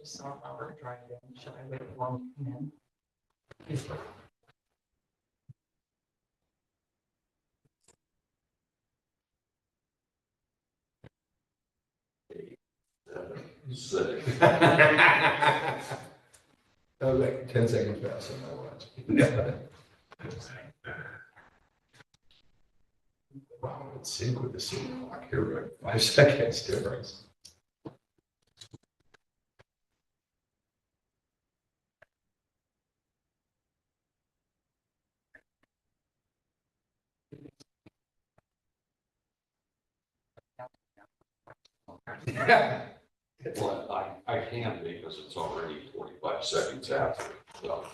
Just saw Robert drive in. Should I wait for him to come in? He's- Sick. That was like 10 seconds fast on my watch. Wow, it's sync with the city clock here, right? 5 seconds difference. Yeah. Well, I can because it's already 45 seconds after. So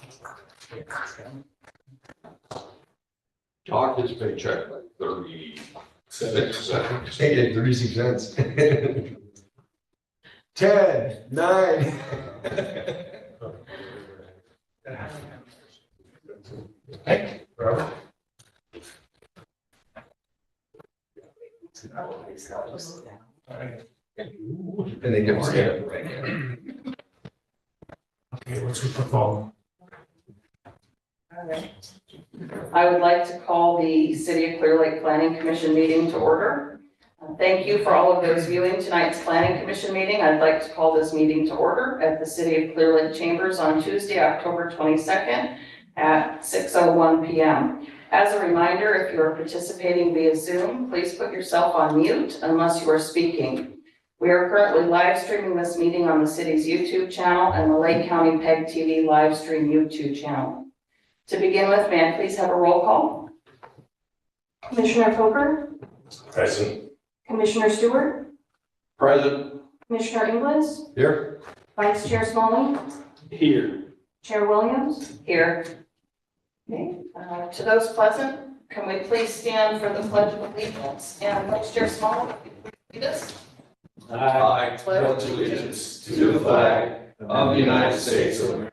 Talk his paycheck like 36 seconds. They did 36 cents. 10, 9. Hey, Robert. And they can stand up right now. Okay, what's with the phone? Okay. I would like to call the City of Clear Lake Planning Commission meeting to order. Thank you for all of those viewing tonight's Planning Commission meeting. I'd like to call this meeting to order at the City of Clear Lake Chambers on Tuesday, October 22nd at 6:01 p.m. As a reminder, if you are participating via Zoom, please put yourself on mute unless you are speaking. We are currently live streaming this meeting on the city's YouTube channel and the Lake County PEG TV live stream YouTube channel. To begin with, may I please have a roll call? Commissioner Poker, Present. Commissioner Stewart, Present. Commissioner Inglis, Here. Vice Chair Smalley, Here. Chair Williams. Here. Okay, to those present, can we please stand for the Pledge of Allegiance? And Vice Chair Smalley, lead us. I pledge allegiance to the flag of the United States of America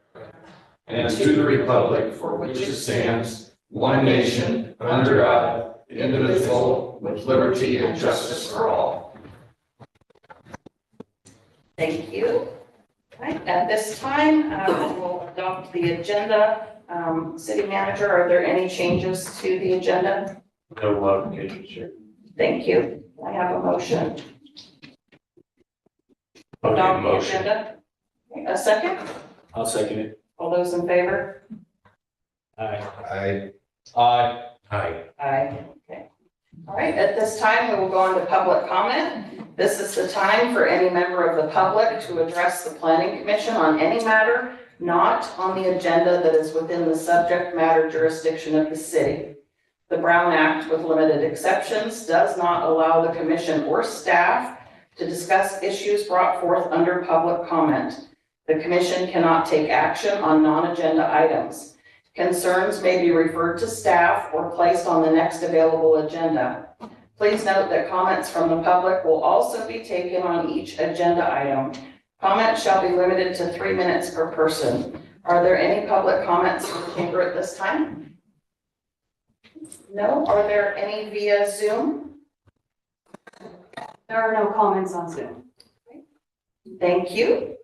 and to the republic for which it stands, one nation, under God, indivisible, with liberty and justice for all. Thank you. Right, at this time, we'll adopt the agenda. City Manager, are there any changes to the agenda? No modifications here. Thank you. I have a motion. Okay, Adopt the motion. agenda. A second? I'll second it. All those in favor? Aye. Aye. Aye. Aye. Okay. All right, at this time, we will go on to public comment. This is the time for any member of the public to address the Planning Commission on any matter not on the agenda that is within the subject matter jurisdiction of the city. The Brown Act, with limited exceptions, does not allow the commission or staff to discuss issues brought forth under public comment. The commission cannot take action on non-agenda items. Concerns may be referred to staff or placed on the next available agenda. Please note that comments from the public will also be taken on each agenda item. Comments shall be limited to 3 minutes per person. Are there any public comments from the chamber at this time? No? Are there any via Zoom? There are no comments on Zoom. Thank you.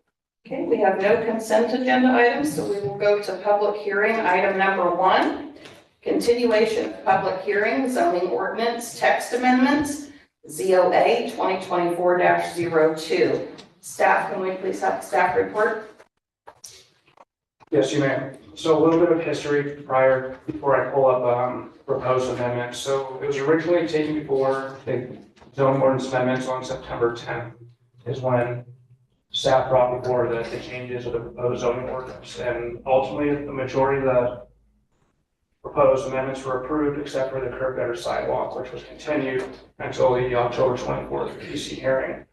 Okay, we have no consent agenda items, so we will go to public hearing, item number 1. Continuation of public hearing, zoning ordinance, text amendments, ZOA 2024-02. Staff, can we please have the staff report? Yes, you may. So a little bit of history before I pull up proposed amendments. So it was originally taken before the zoning ordinance amendments on September 10th is when staff brought before the changes of the proposed zoning ordinance. And ultimately, the majority of the proposed amendments were approved except for the curb gutter sidewalk, which was continued until the October 24th PC hearing,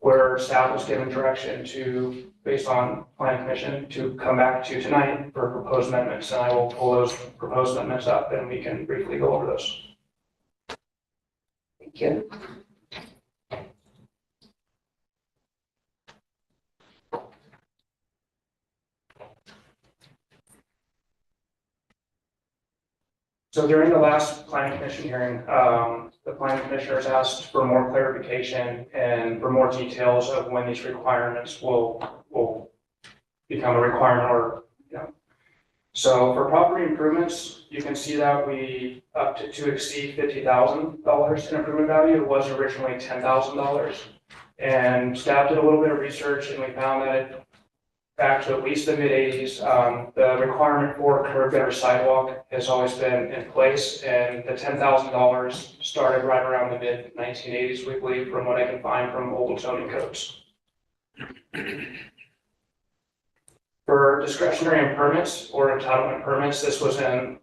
where staff was given direction to, based on Planning Commission, to come back to tonight for proposed amendments. And I will pull those proposed amendments up and we can briefly go over those. Thank you. So during the last Planning Commission hearing, the Planning Commissioners asked for more clarification and for more details of when these requirements will become a requirement or, you know. So for property improvements, you can see that we up to exceed $50,000 in improvement value. It was originally $10,000. And staff did a little bit of research and we found that back to at least the mid-80s, the requirement for curb gutter sidewalk has always been in place, and the $10,000 started right around the mid-1980s, we believe, from what I can find from old zoning codes. For discretionary permits or entitlement permits, this was in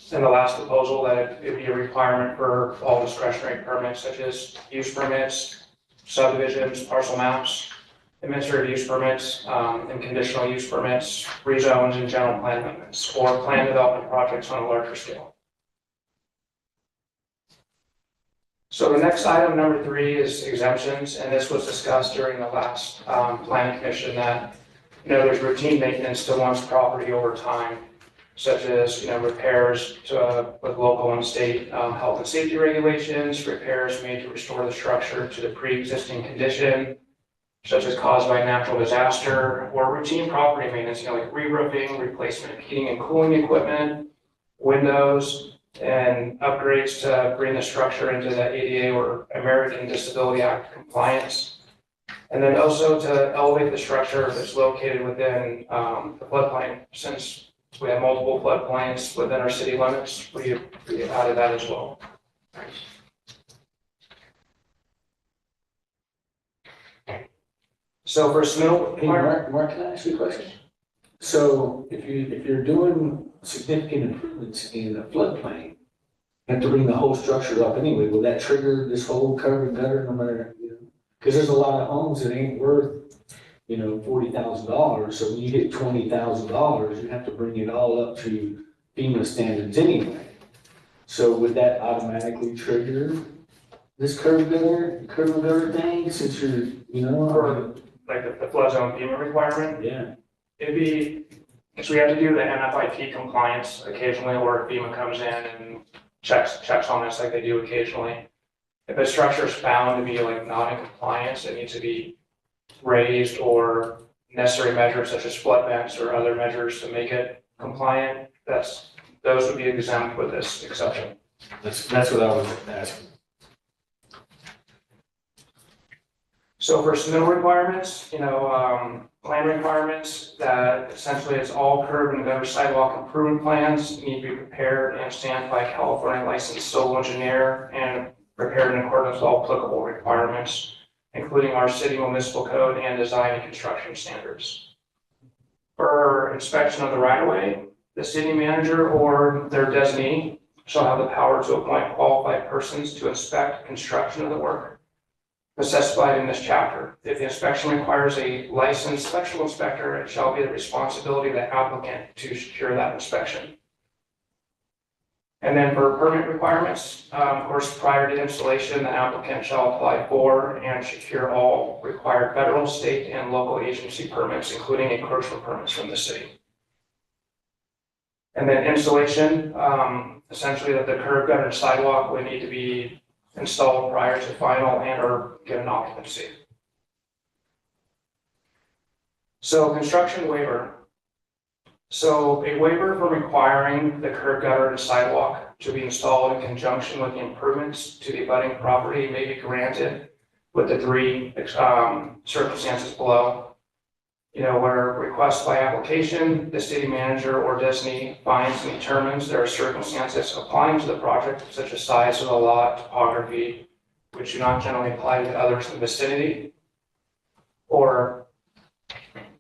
the last proposal that it would be a requirement for all discretionary permits, such as use permits, subdivisions, parcel maps, administrative use permits, and conditional use permits, rezones, and general plan amendments, or plan development projects on a larger scale. So the next item, number 3, is exemptions, and this was discussed during the last planning commission that, there's routine maintenance to one's property over time, such as, repairs to, with local and state health and safety regulations, repairs made to restore the structure to the pre-existing condition, such as caused by natural disaster, or routine property maintenance, like re-roofing, replacement of heating and cooling equipment, windows, and upgrades to bring the structure into the ADA or American Disability Act compliance. And then also to elevate the structure that's located within the floodplain. Since we have multiple floodplains within our city limits, we added that as well. So for snow, Hey, Mark, can I ask you a question? So if you're doing significant improvements in a floodplain, you have to bring the whole structure up anyway, will that trigger this whole curb and gutter no matter, because there's a lot of homes that ain't worth, $40,000, so when you hit $20,000, you have to bring it all up to FEMA standards anyway. So would that automatically trigger this curb and gutter thing, since you're, for like the flood zone FEMA requirement, Yeah. it'd be, because we have to do the NFIP compliance occasionally, or FEMA comes in and checks on us like they do occasionally. If a structure is found to be like not in compliance, it needs to be raised, or necessary measures such as flood vents or other measures to make it compliant, those would be exempt with this exception. That's what I was asking. So for snow requirements, plan requirements, that essentially it's all curb and gutter sidewalk improvement plans need to be prepared and stamped by a California licensed civil engineer and prepared in accordance with all applicable requirements, including our city municipal code and design and construction standards. For inspection of the right-of-way, the city manager or their designee shall have the power to appoint qualified persons to inspect construction of the work as specified in this chapter. If the inspection requires a licensed special inspector, it shall be the responsibility of the applicant to secure that inspection. And then for permit requirements, of course, prior to installation, the applicant shall apply for and secure all required federal, state, and local agency permits, including encroachment permits from the city. And then installation, essentially that the curb, gutter, and sidewalk would need to be installed prior to final and or given occupancy. So construction waiver. So a waiver for requiring the curb, gutter, and sidewalk to be installed in conjunction with the improvements to the abutting property may be granted with the 3 circumstances below. Where request by application, the city manager or designee finds and determines there are circumstances applying to the project, such as size of the lot, topography, which do not generally apply to others in the vicinity. Or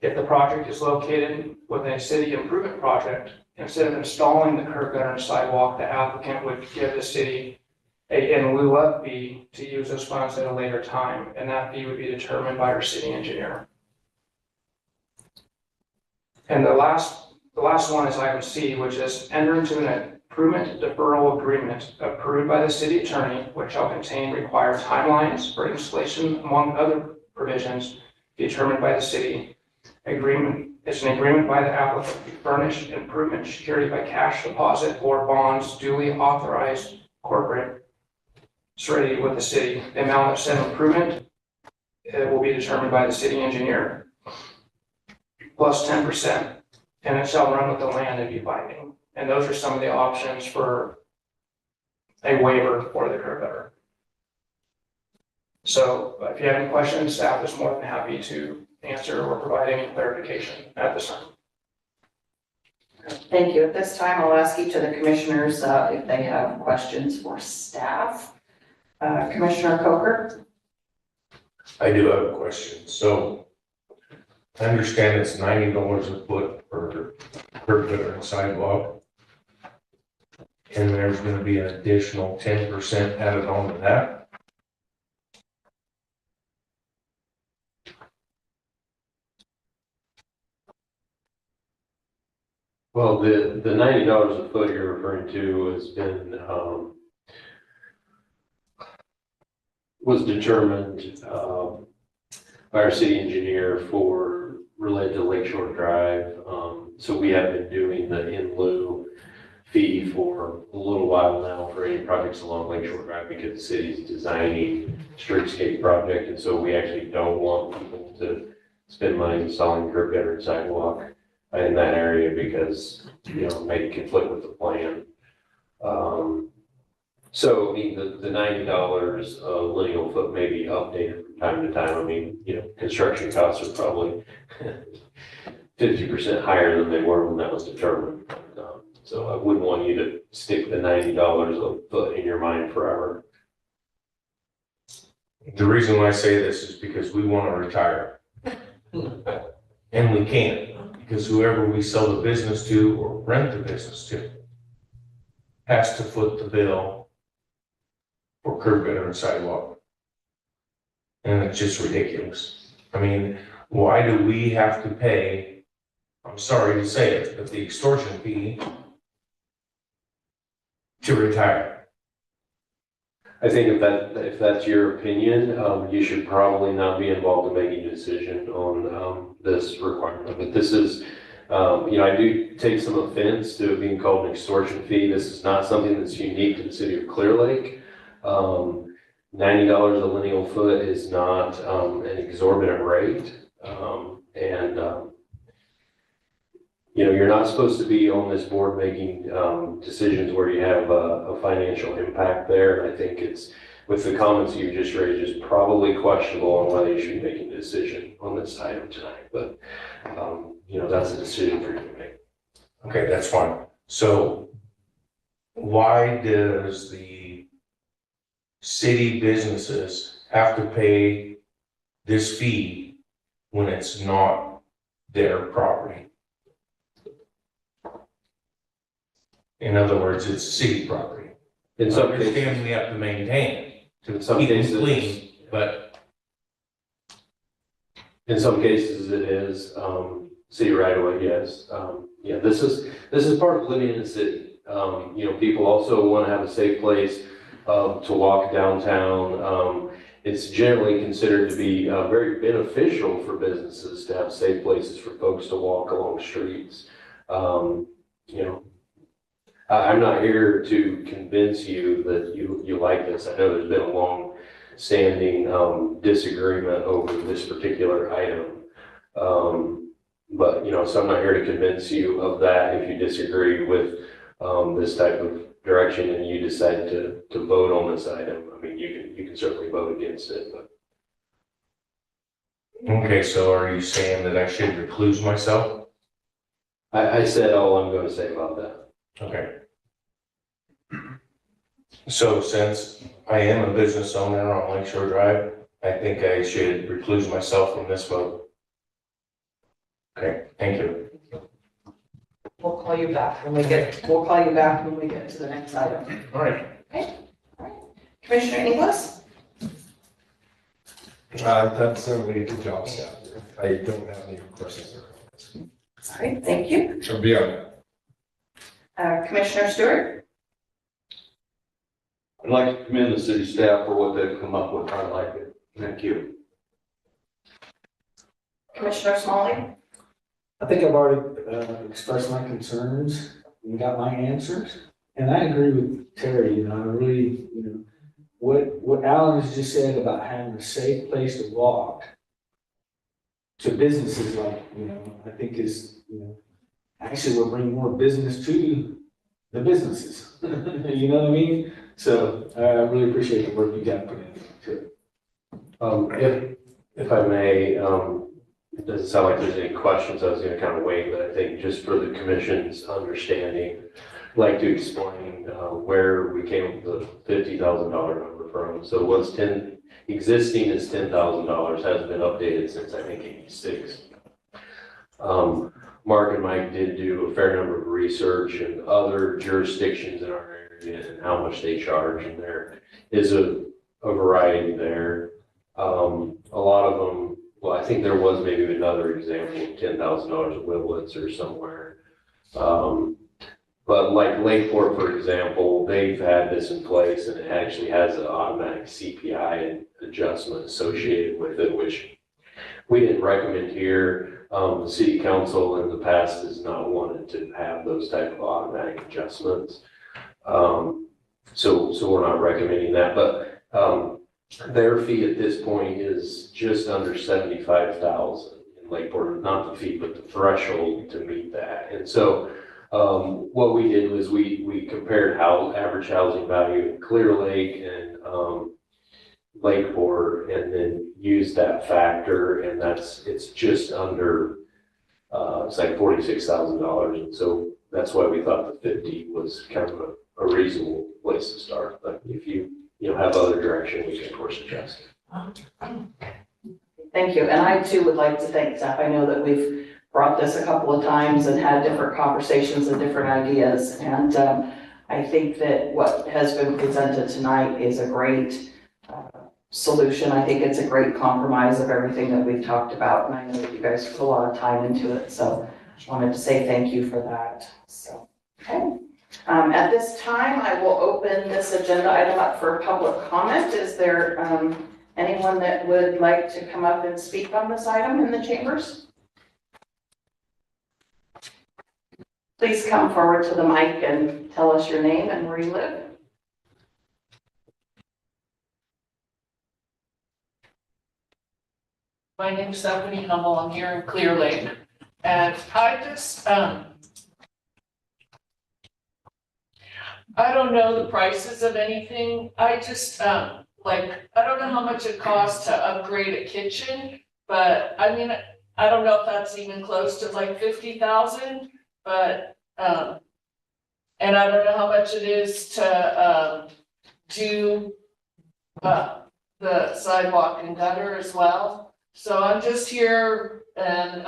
if the project is located within a city improvement project, instead of installing the curb, gutter, and sidewalk, the applicant would give the city in lieu of fee to use those funds at a later time, and that fee would be determined by our city engineer. And the last one is item C, which is enter into an improvement deferral agreement approved by the city attorney, which shall contain required timelines for installation, among other provisions determined by the city. Agreement is an agreement by the applicant to furnish improvement security by cash deposit or bonds duly authorized corporate surety with the city. The amount of said improvement will be determined by the city engineer. plus 10%, and it shall run with the land and be binding. And those are some of the options for a waiver for the curb gutter. So if you have any questions, staff is more than happy to answer or provide any clarification at this time. Thank you. At this time, I'll ask each of the commissioners if they have questions for staff. Commissioner Coker? I do have a question. So I understand it's $90 a foot for curb gutter and sidewalk. And there's gonna be an additional 10% added on to that. Well, the $90 a foot you're referring to has been, was determined, by our city engineer for related to Lakeshore Drive. So we have been doing the in lieu fee for a little while now for any projects along Lakeshore Drive because the city's designing streetscape project. And so we actually don't want people to spend money installing curb gutter and sidewalk in that area because, you know, maybe conflict with the plan. So, I mean, the $90 a lineal foot may be updated from time to time. I mean, you know, construction costs are probably 50% higher than they were when that was determined. So I wouldn't want you to stick the $90 a foot in your mind forever. The reason why I say this is because we want to retire. And we can't, because whoever we sell the business to or rent the business to has to foot the bill for curb gutter and sidewalk. And it's just ridiculous. I mean, why do we have to pay, I'm sorry to say it, but the extortion fee to retire? I think if that's your opinion, you should probably not be involved in making a decision on this requirement. But this is, you know, I do take some offense to it being called an extortion fee. This is not something that's unique to the city of Clear Lake. $90 a lineal foot is not an exorbitant rate. You know, you're not supposed to be on this board making decisions where you have a financial impact there. And I think it's, with the comments you just raised, it's probably questionable on whether you should be making a decision on this item tonight. But, you know, that's a decision for you to make. Okay, that's fine. So why does the city businesses have to pay this fee when it's not their property? In other words, it's city property. In some I understand cases, we have to maintain it in some keep it cases, clean, but in some cases it is city right away. Yes, yeah. This is part of living in the city. You know, people also want to have a safe place to walk downtown. It's generally considered to be very beneficial for businesses to have safe places for folks to walk along streets. You know, I'm not here to convince you that you like this. I know there's been a long-standing disagreement over this particular item. But, you know, so I'm not here to convince you of that. If you disagree with this type of direction and you decide to vote on this item, I mean, you can certainly vote against it. But okay, so are you saying that I should recluse myself? I said all I'm going to say about that. Okay. So since I am a business owner on Lakeshore Drive, I think I should recluse myself from this vote. Okay, thank you. We'll call you back when we get to the next item. All right. Commissioner Inglis? That's certainly a good job, staff. I don't have any questions or comments. All right, thank you. I'll be on that. Commissioner Stewart? I'd like to commend the city staff for what they've come up with. I like it. Thank you. Commissioner Smalley? I think I've already expressed my concerns and got my answers. And I agree with Terry, you know, I really, you know, what Alan has just said about having a safe place to walk to businesses like, I think is, actually will bring more business to the businesses. You know what I mean? So I really appreciate the work you got put into it. If I may, it doesn't sound like there's any questions. I was gonna kind of wait, but I think just for the commission's understanding, I'd like to explain, where we came up with the $50,000 number from. So what's existing is $10,000, hasn't been updated since I think '86. Mark and Mike did do a fair number of research in other jurisdictions in our area and how much they charge, and there is a variety there. A lot of them, well, I think there was maybe another example of $10,000 of Willits or somewhere. But like Lakeport, for example, they've had this in place and it actually has an automatic CPI adjustment associated with it, which we didn't recommend here. The city council in the past has not wanted to have those type of automatic adjustments. So we're not recommending that, but, their fee at this point is just under 75,000 in Lakeport, not the fee, but the threshold to meet that. And so, what we did was we compared average housing value in Clear Lake and, Lakeport, and then used that factor, and it's just under, it's like $46,000. And so that's why we thought the 50 was kind of a reasonable place to start. But if you have other direction, we can of course adjust. Thank you, and I too would like to thank staff. I know that we've brought this a couple of times and had different conversations and different ideas, and I think that what has been presented tonight is a great solution. I think it's a great compromise of everything that we've talked about, and I know that you guys put a lot of time into it, so I wanted to say thank you for that. So, okay. At this time, I will open this agenda item up for public comment. Is there anyone that would like to come up and speak on this item in the chambers? Please come forward to the mic and tell us your name and where you live. My name's Stephanie Hummel. I'm here in Clear Lake. And I just, I don't know the prices of anything. I just, I don't know how much it costs to upgrade a kitchen, but I mean, I don't know if that's even close to like 50,000, but, and I don't know how much it is to, do, the sidewalk and gutter as well. So I'm just here and,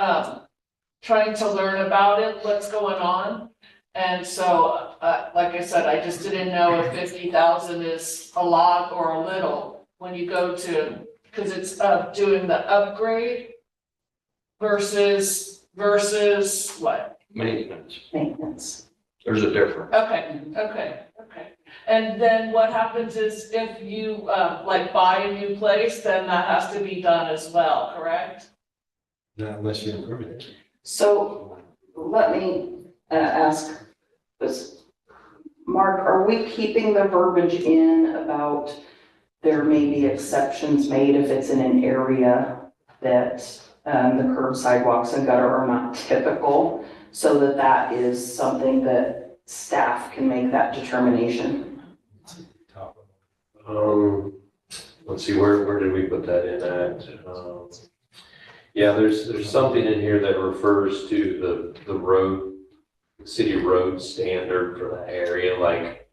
trying to learn about it, what's going on. And so, like I said, I just didn't know if 50,000 is a lot or a little when you go to, because it's doing the upgrade versus what? Maintenance. Maintenance. There's a difference. Okay. And then what happens is if you like buy a new place, then that has to be done as well, correct? Not unless you improve it. So let me ask this. Mark, are we keeping the verbiage in about there may be exceptions made if it's in an area that the curb, sidewalks, and gutter are not typical, so that is something that staff can make that determination? Let's see, where did we put that in at? Yeah, there's something in here that refers to the city road standard for that area. Like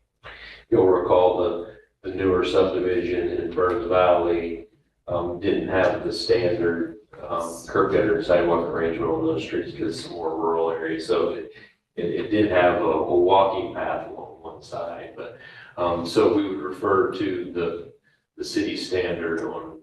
you'll recall the newer subdivision in Burns Valley didn't have the standard curb gutter and sidewalk arrangement on those streets because it's a more rural area. So it did have a walking path along one side, but so we would refer to the city standard on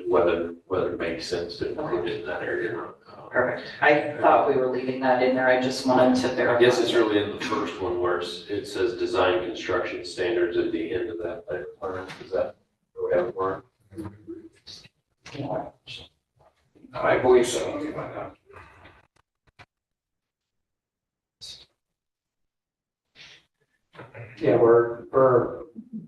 whether it makes sense to include it in that area or not. Perfect. I thought we were leaving that in there. I just wanted to verify. I guess it's really in the first one where it says design construction standards at the end of that plan. Is that the way it works? I believe so. Let me find out. Yeah, we're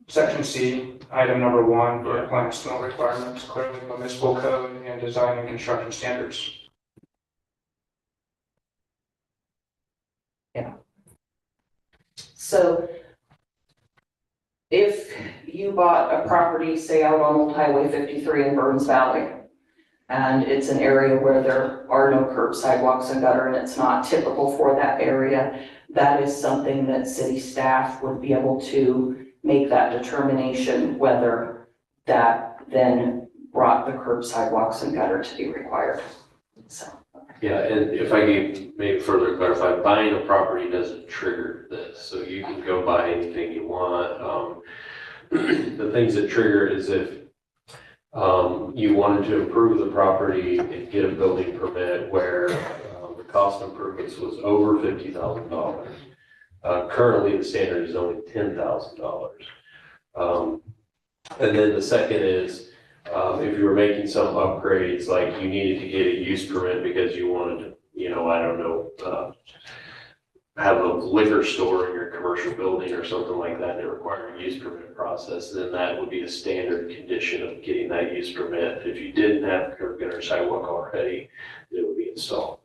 section C, item number 1, for plant smell requirements, clearly municipal code and design and construction standards. So if you bought a property, say out on Old Highway 53 in Burns Valley, and it's an area where there are no curb, sidewalks, and gutter, and it's not typical for that area, that is something that city staff would be able to make that determination whether that then brought the curb, sidewalks, and gutter to be required. So. Yeah, and if I could maybe further clarify, buying a property doesn't trigger this, so you can go buy anything you want. The things that trigger it is if you wanted to improve the property and get a building permit where the cost improvements was over $50,000. Currently, the standard is only $10,000. And then the second is, if you were making some upgrades, like you needed to get a use permit because you wanted to, I don't know, have a liquor store in your commercial building or something like that, and it required a use permit process, then that would be a standard condition of getting that use permit. If you didn't have curb gutter sidewalk already, it would be installed.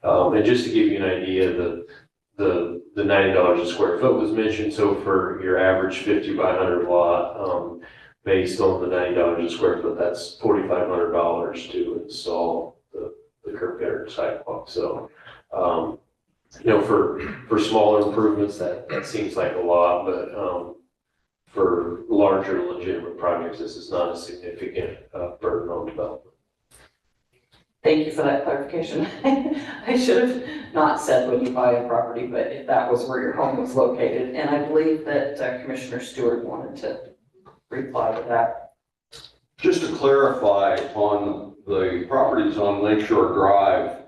And just to give you an idea, the $90 a square foot was mentioned, so for your average 50 by 100 lot, based on the $90 a square foot, that's $4,500 to install the curb gutter sidewalk. So, for smaller improvements, that seems like a lot, but for larger legitimate projects, this is not a significant burden on development. Thank you for that clarification. I should have not said when you buy a property, but if that was where your home was located, and I believe that Commissioner Stewart wanted to reply to that. Just to clarify on the properties on Lakeshore Drive,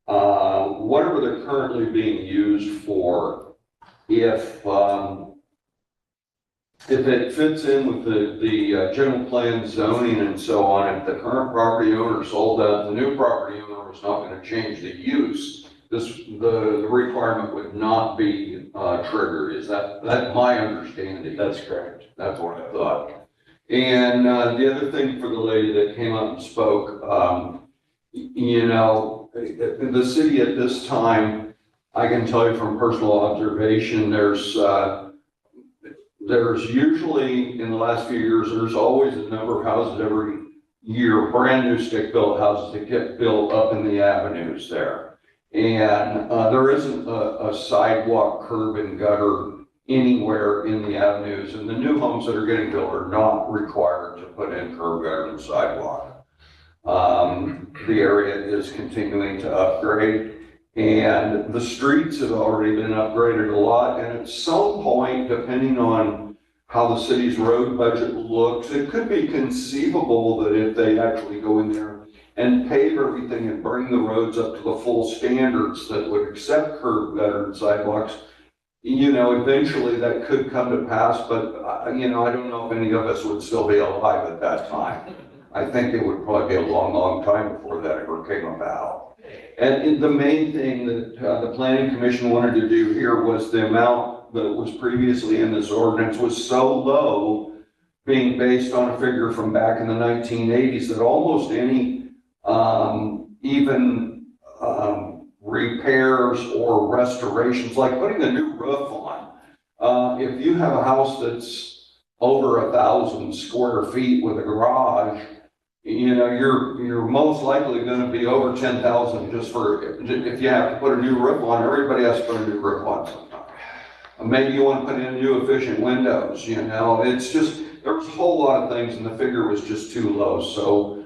whatever they're currently being used for, if it fits in with the general plan zoning and so on, if the current property owner sold out, the new property owner was not going to change the use, the requirement would not be triggered. Is that my understanding? That's correct. That's what I thought. And the other thing for the lady that came up and spoke, the city at this time, I can tell you from personal observation, there's usually, in the last few years, there's always a number of houses every year, brand new stick-built houses that get built up in the avenues there. And there isn't a sidewalk, curb, and gutter anywhere in the avenues, and the new homes that are getting built are not required to put in curb, gutter, and sidewalk. The area is continuing to upgrade, and the streets have already been upgraded a lot, and at some point, depending on how the city's road budget looks, it could be conceivable that if they actually go in there and pave everything and bring the roads up to the full standards that would accept curb, gutter, and sidewalks, eventually that could come to pass, but, I don't know if any of us would still be alive at that time. I think it would probably be a long, long time before that ever came about. And the main thing that the Planning Commission wanted to do here was the amount that was previously in this ordinance was so low, being based on a figure from back in the 1980s, that almost any repairs or restorations, like putting a new roof on. If you have a house that's over 1,000 square feet with a garage, you're most likely going to be over 10,000 just for, if you have to put a new roof on. Everybody has to put a new roof on sometime. Maybe you want to put in new efficient windows, it's just, there's a whole lot of things, and the figure was just too low. So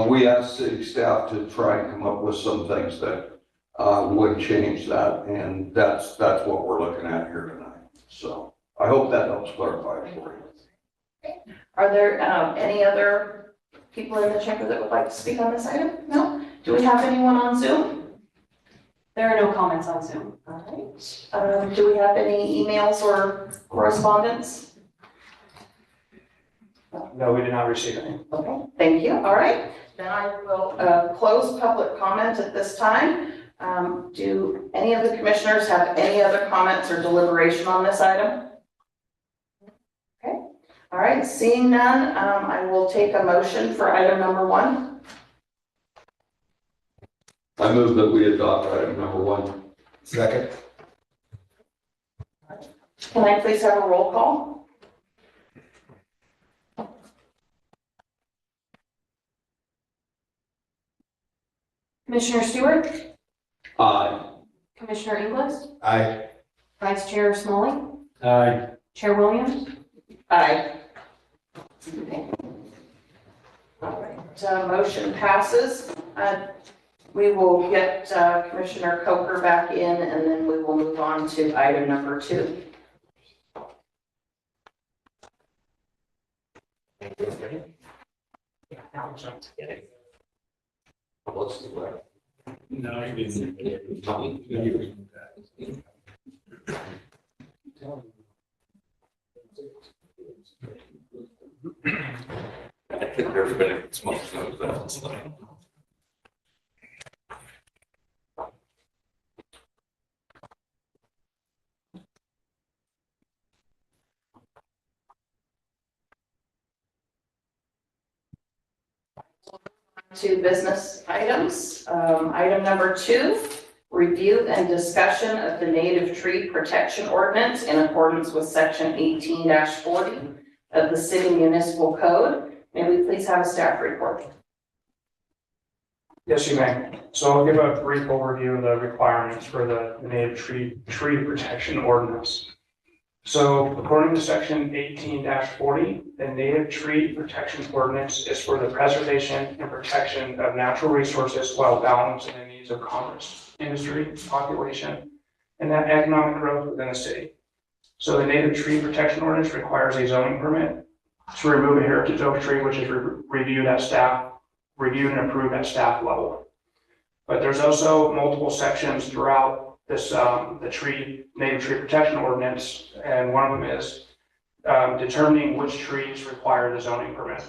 we asked city staff to try and come up with some things that would change that, and that's what we're looking at here tonight. So I hope that helps clarify it for you. Are there any other people in the chamber that would like to speak on this item? No? Do we have anyone on Zoom? There are no comments on Zoom. All right. Do we have any emails or correspondence? No, we did not receive any. Okay, thank you. All right. Then I will close public comment at this time. Do any of the commissioners have any other comments or deliberation on this item? All right, seeing none, I will take a motion for item number 1. I move that we adopt item number 1. Second. Can I please have a roll call? Commissioner Stewart, Aye. Commissioner Inglis, Aye. Vice Chair Smalley, Aye. Chair Williams, Aye. All right, motion passes. We will get Commissioner Coker back in, and then we will move on to item number 2. Let's do that. No, you didn't. I think everybody smokes knows that. To business items. Item number 2, review and discussion of the native tree protection ordinance in accordance with section 18-40 of the city municipal code. May we please have a staff report? Yes, you may. So I'll give a brief overview of the requirements for the native tree protection ordinance. So according to section 18-40, the native tree protection ordinance is for the preservation and protection of natural resources while balancing the needs of commerce, industry, population, and that economic growth within the city. So the native tree protection ordinance requires a zoning permit to remove a heritage oak tree, which is reviewed and approved at staff level. But there's also multiple sections throughout this, the native tree protection ordinance, and one of them is determining which trees require the zoning permit.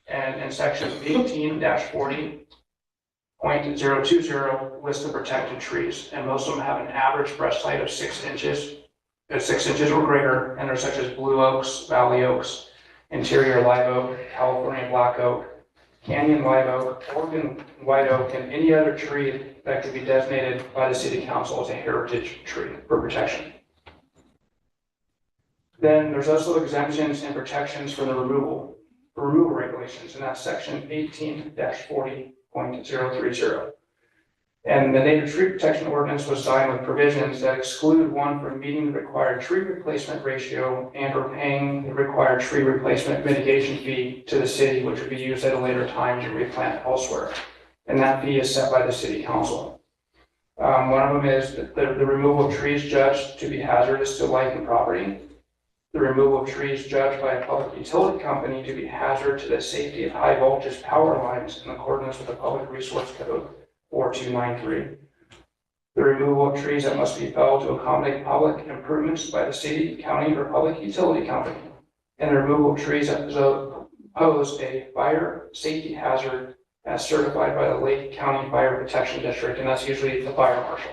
And in section 18-40.020 lists the protected trees, and most of them have an average breast height of 6 inches, 6 inches or greater, and they're such as blue oaks, valley oaks, interior live oak, California black oak, Canyon live oak, Oregon white oak, and any other tree that could be designated by the city council as a heritage tree for protection. Then there's also exemptions and protections for the removal regulations, and that's section 18-40.030. And the native tree protection ordinance was designed with provisions that exclude one from meeting the required tree replacement ratio and or paying the required tree replacement mitigation fee to the city, which would be used at a later time to replant elsewhere. And that fee is set by the city council. One of them is the removal of trees judged to be hazardous to life and property. The removal of trees judged by a public utility company to be hazard to the safety of high voltage power lines in accordance with the Public Resource Code 4293. The removal of trees that must be felled to accommodate public improvements by the city, county, or public utility company. And the removal of trees that pose a fire safety hazard as certified by the Lake County Fire Protection District, and that's usually the fire marshal.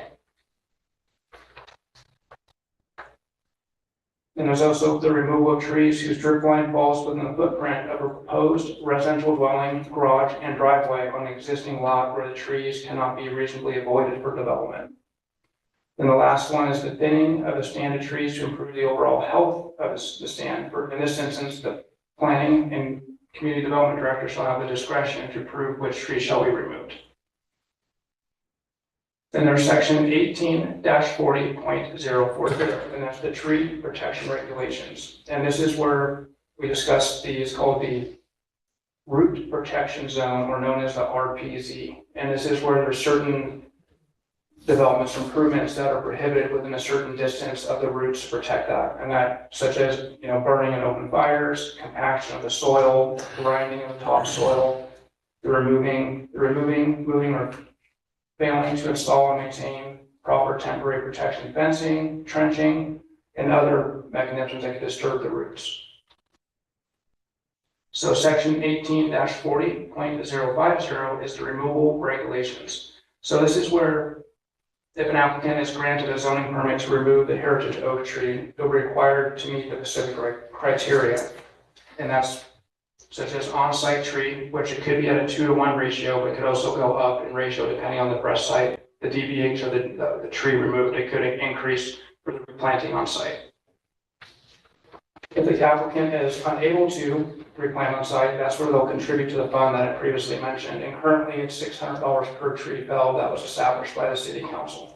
And there's also the removal of trees whose drip line falls within the footprint of a proposed residential dwelling, garage, and driveway on the existing lot where the trees cannot be reasonably avoided for development. Then the last one is the thinning of the stand of trees to improve the overall health of the stand. In this instance, the planning and community development director shall have the discretion to approve which trees shall be removed. Then there's section 18-40.040, and that's the tree protection regulations. And this is where we discuss these called the root protection zone, or known as the RPZ. And this is where there's certain developments, improvements that are prohibited within a certain distance of the roots to protect that. And that, such as, burning in open fires, compaction of the soil, grinding of the topsoil, moving or failing to install and maintain proper temporary protection fencing, trenching, and other mechanisms that can disturb the roots. So section 18-40.050 is the removal regulations. So this is where if an applicant is granted a zoning permit to remove the heritage oak tree, they'll be required to meet the specific criteria. And that's such as on-site tree, which it could be at a 2-to-1 ratio, but it could also go up in ratio depending on the breast site, the DBH or the tree removed, it could increase for the replanting on site. If the applicant is unable to replant on site, that's where they'll contribute to the fund that I previously mentioned. And currently it's $600 per tree felled that was established by the city council.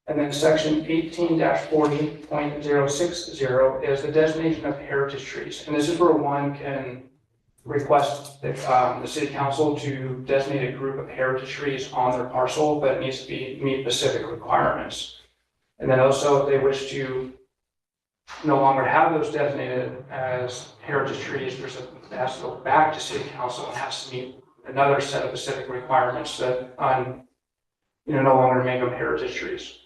And then section 18-40.060 is the designation of heritage trees. And this is where one can request the city council to designate a group of heritage trees on their parcel, but it needs to meet specific requirements. And then also if they wish to no longer have those designated as heritage trees, it has to go back to city council and has to meet another set of specific requirements that no longer make them heritage trees.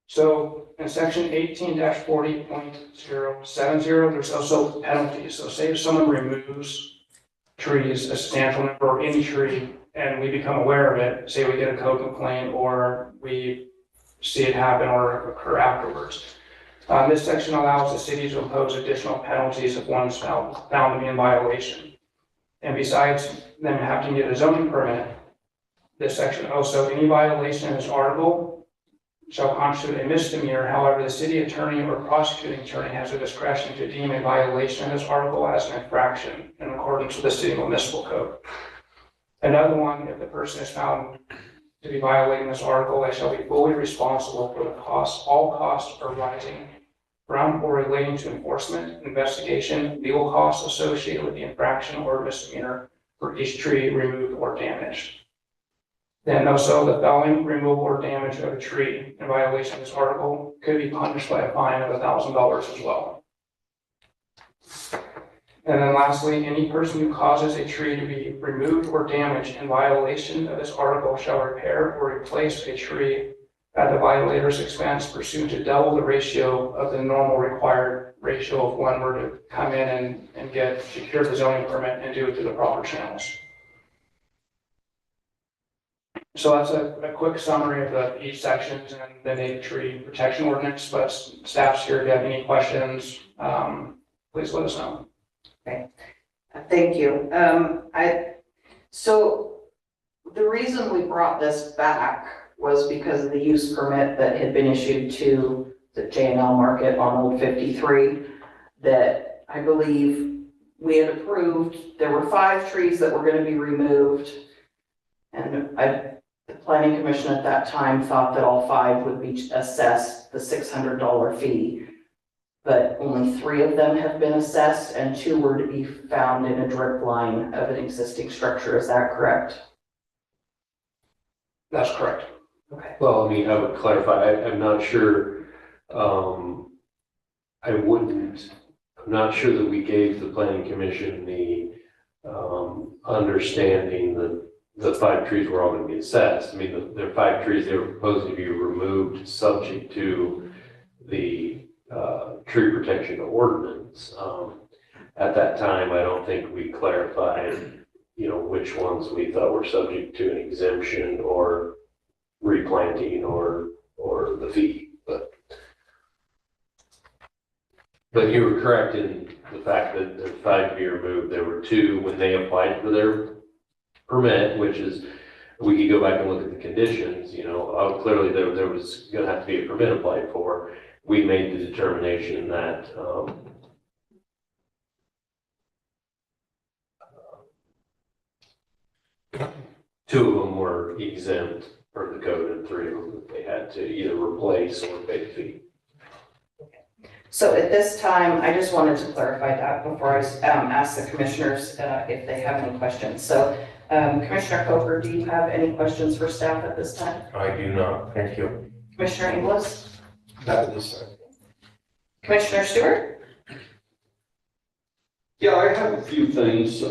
So in section 18-40.070, there's also penalties. So say if someone removes trees, a substantial number, or any tree, and we become aware of it, say we get a code complaint or we see it happen or occur afterwards. This section allows the city to impose additional penalties if one is found to be in violation. And besides them having to get a zoning permit, this section also, any violation in this article shall constitute a misdemeanor. However, the city attorney or prosecuting attorney has the discretion to deem a violation of this article as an infraction in accordance with the city municipal code. Another one, if the person is found to be violating this article, they shall be fully responsible for the costs, all costs arising from or relating to enforcement, investigation, legal costs associated with the infraction or misdemeanor for each tree removed or damaged. Then also the felling, removal, or damage of a tree in violation of this article could be punished by a fine of $1,000 as well. And then lastly, any person who causes a tree to be removed or damaged in violation of this article shall repair or replace a tree at the violator's expense pursuant to double the ratio of the normal required ratio if one were to come in and secure the zoning permit and do it through the proper channels. So that's a quick summary of each section and the native tree protection ordinance, but staff's here if you have any questions, please let us know. Okay, thank you. So the reason we brought this back was because of the use permit that had been issued to the J&L Market on Old 53 that I believe we had approved. There were 5 trees that were going to be removed, and the planning commission at that time thought that all 5 would be assessed the $600 fee, but only 3 of them have been assessed and 2 were to be found in a drip line of an existing structure. Is that correct? That's correct. Okay. Well, I mean, I would clarify, I'm not sure, I'm not sure that we gave the planning commission the understanding that the 5 trees were all going to be assessed. I mean, there are 5 trees, they were proposed to be removed subject to the tree protection ordinance. At that time, I don't think we clarified, which ones we thought were subject to an exemption or replanting or the fee, but you were correct in the fact that the 5 to be removed, there were 2 when they applied for their permit, which is, we could go back and look at the conditions, clearly there was gonna have to be a permit applied for. We made the determination that, 2 of them were exempt per the code and 3 of them they had to either replace or pay the fee. So at this time, I just wanted to clarify that before I ask the commissioners if they have any questions. So Commissioner Coker, do you have any questions for staff at this time? I do not, thank you. Commissioner Inglis? Not at this time. Commissioner Stewart? Yeah, I have a few things.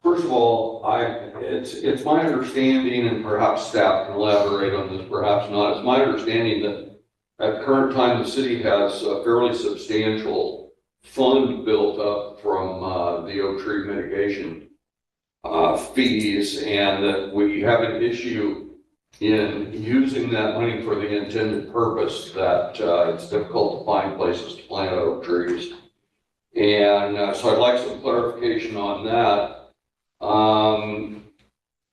First of all, it's my understanding, and perhaps staff can elaborate on this, perhaps not. It's my understanding that at the current time, the city has a fairly substantial fund built up from the oak tree mitigation fees, and that we have an issue in using that money for the intended purpose, that it's difficult to find places to plant oak trees. And so I'd like some clarification on that.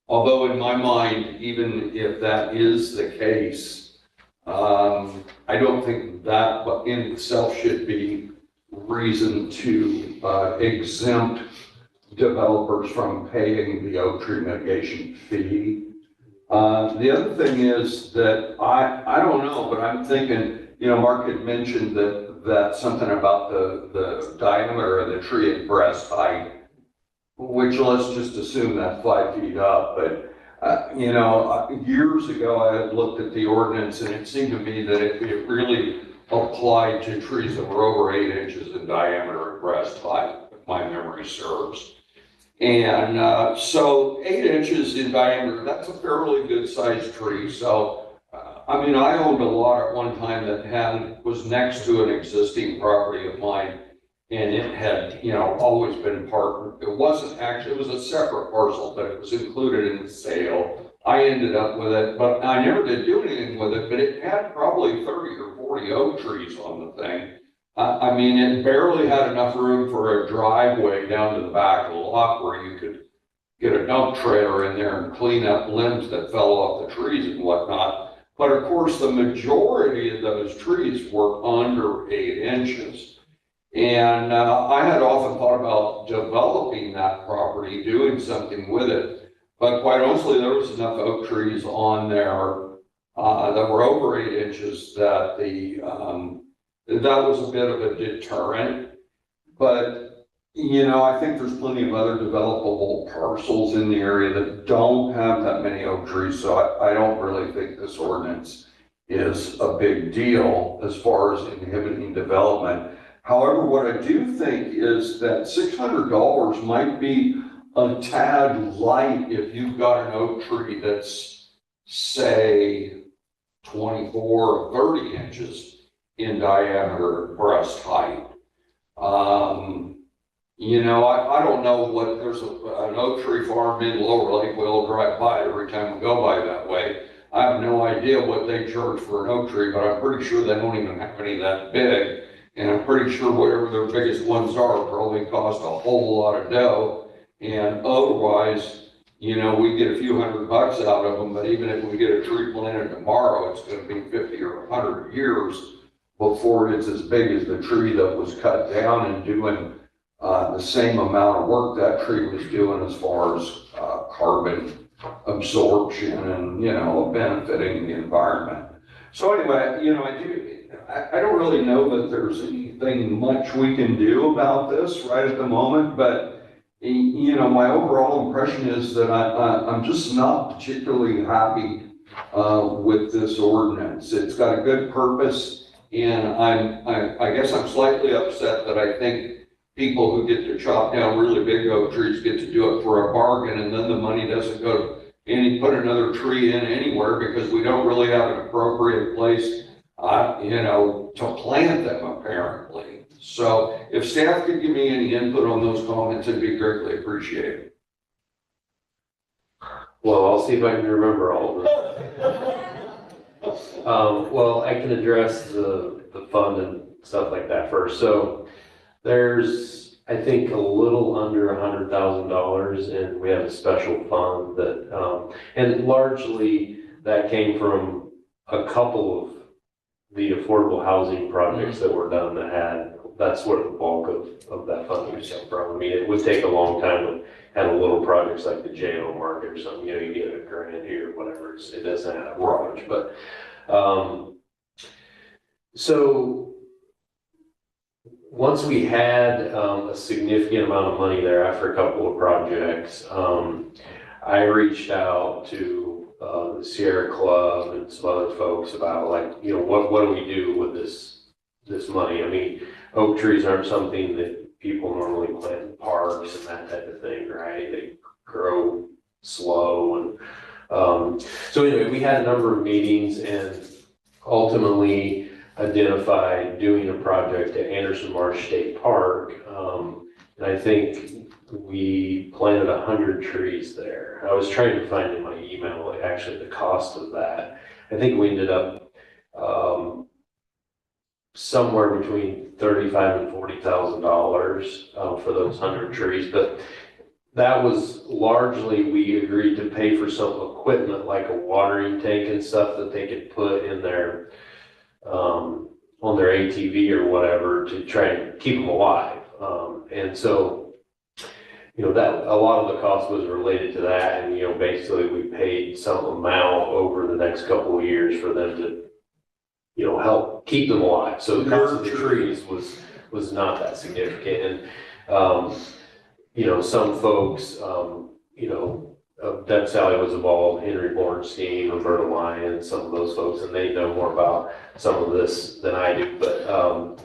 Although in my mind, even if that is the case, I don't think that in itself should be reason to exempt developers from paying the oak tree mitigation fee. The other thing is that I don't know, but I'm thinking, you know, Mark had mentioned that something about the diameter of the tree at breast height, which let's just assume that's 5 feet up. But, you know, years ago I had looked at the ordinance, and it seemed to me that it really applied to trees that were over 8 inches in diameter at breast height, if my memory serves. And so 8 inches in diameter, that's a fairly good sized tree. So, I mean, I owned a lot at one time that was next to an existing property of mine, and it had, you know, always been part, it wasn't actually, it was a separate parcel, but it was included in the sale. I ended up with it, but I never did do anything with it, but it had probably 30 or 40 oak trees on the thing. I mean, it barely had enough room for a driveway down to the back of the lot where you could get a dump trailer in there and clean up limbs that fell off the trees and whatnot. But of course, the majority of those trees were under 8 inches. And I had often thought about developing that property, doing something with it. But quite honestly, there was enough oak trees on there that were over 8 inches that that was a bit of a deterrent. But, you know, I think there's plenty of other developable parcels in the area that don't have that many oak trees. So I don't really think this ordinance is a big deal as far as inhibiting development. However, what I do think is that $600 might be a tad light if you've got an oak tree that's, say, 24 or 30 inches in diameter breast height. You know, I don't know what, there's an oak tree farm in Lower Lake, we'll drive by every time we go by that way. I have no idea what they charge for an oak tree, but I'm pretty sure they don't even have any that big. And I'm pretty sure whatever their biggest ones are probably cost a whole lot of dough. And otherwise, you know, we get a few $100 out of them, but even if we get a tree planted tomorrow, it's going to be 50 or 100 years before it's as big as the tree that was cut down and doing the same amount of work that tree was doing as far as carbon absorption and, you know, benefiting the environment. So anyway, you know, I don't really know that there's anything much we can do about this right at the moment, but, you know, my overall impression is that I'm just not particularly happy with this ordinance. It's got a good purpose. And I guess I'm slightly upset that I think people who get to chop down really big oak trees get to do it for a bargain, and then the money doesn't go to put another tree in anywhere because we don't really have an appropriate place, you know, to plant them apparently. So if staff could give me any input on those comments, it'd be greatly appreciated. Well, I'll see if I can remember all of them. Well, I can address the fund and stuff like that first. So there's, I think, a little under $100,000, and we have a special fund that, and largely that came from a couple of the affordable housing projects that were done that's where the bulk of that funding was from. I mean, it would take a long time to have little projects like the JO market or something, you know, you get a grant here, whatever, it doesn't add up much, but so once we had a significant amount of money there after a couple of projects, I reached out to the Sierra Club and some other folks about, like, you know, what do we do with this money? I mean, oak trees aren't something that people normally plant in parks and that type of thing, right? They grow slow. And so anyway, we had a number of meetings, and ultimately identified doing a project at Anderson Marsh State Park. And I think we planted 100 trees there. I was trying to find in my email, like, actually the cost of that. I think we ended up somewhere between $35,000 and $40,000 for those 100 trees. But that was largely, we agreed to pay for some equipment like a watering tank and stuff that they could put in their, on their ATV or whatever to try and keep them alive. And so, you know, that a lot of the cost was related to that. And, you know, basically we paid some amount over the next couple of years for them to, you know, help keep them alive. So the cost of the trees was not that significant. And, you know, some folks, you know, Deb Sally was involved, Henry Bornstein, Roberta Lyon, some of those folks, and they know more about some of this than I do. But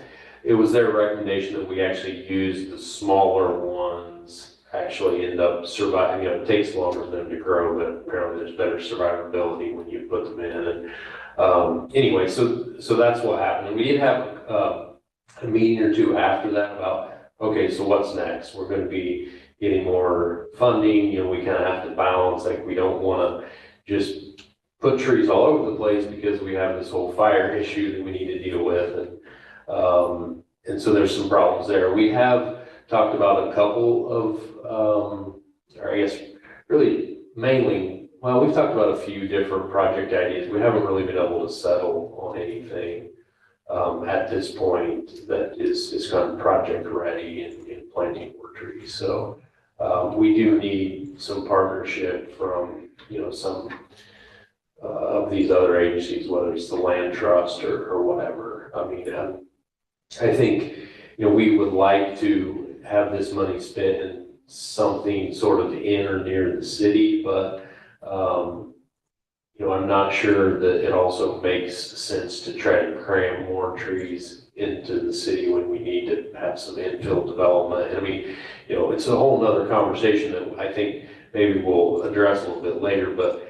it was their recommendation that we actually use the smaller ones, actually end up surviving. You know, it takes longer for them to grow, but apparently there's better survivability when you put them in. And anyway, so that's what happened. And we did have a meeting or two after that about, okay, so what's next? We're going to be getting more funding. You know, we kind of have to balance, like, we don't want to just put trees all over the place because we have this whole fire issue that we need to deal with. And so there's some problems there. We have talked about a couple of, or I guess really mainly, well, we've talked about a few different project ideas. We haven't really been able to settle on anything at this point that is kind of project ready in planting more trees. So we do need some partnership from, you know, some of these other agencies, whether it's the land trust or whatever. I mean, I think, you know, we would like to have this money spent in something sort of in or near the city, but you know, I'm not sure that it also makes sense to try to cram more trees into the city when we need to have some infill development. I mean, you know, it's a whole nother conversation that I think maybe we'll address a little bit later, but